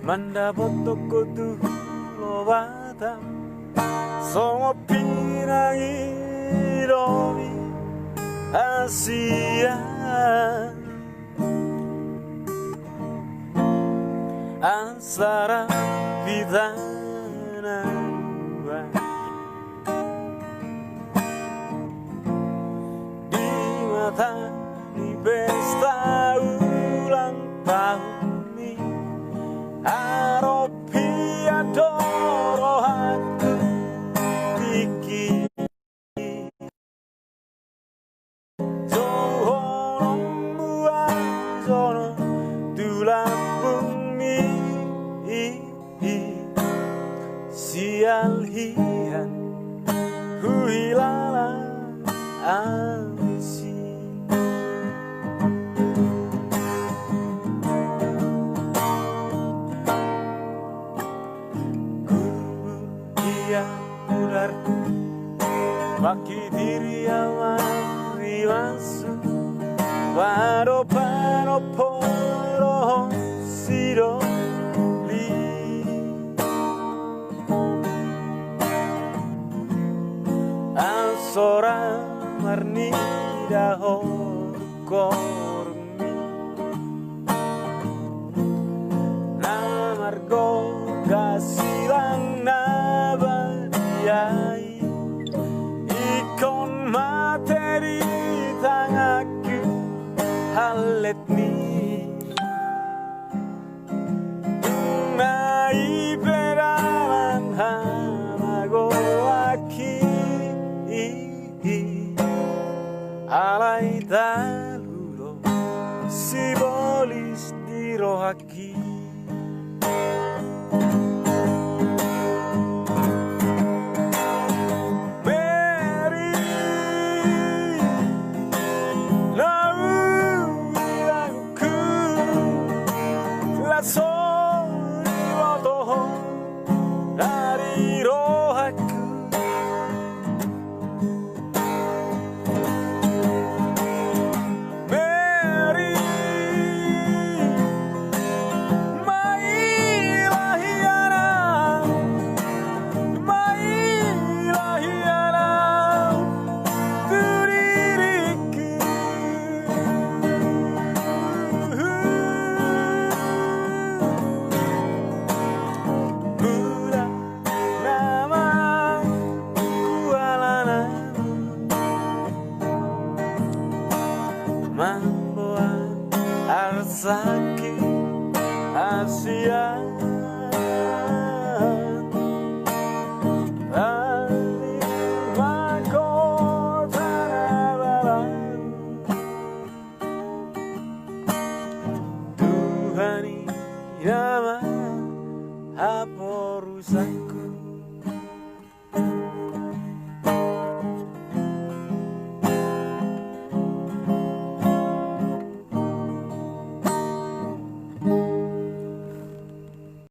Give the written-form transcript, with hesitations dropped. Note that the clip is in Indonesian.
Mandapot ko tulobatan Songo pinangiromi Asian Ansara vidana Di mata di pesta ulang tahun ini Aropi adoro aku Diki Johono muazono Dulang bumi Sial hian Huilala ambisi Murarku bagi diri awari masuk Waro pano poro siro li Ansora marni dahor kormi Namargo kasilang nabadiai Ikon materi tangaku halet ni Nai peralan hamago aki Alai talulo sibolis di rohaki Dari rohaku Mary Mailahiana Tu diriku Mamboan arsaki Asian Bali makota nabalan Tuhani nama apa rusakku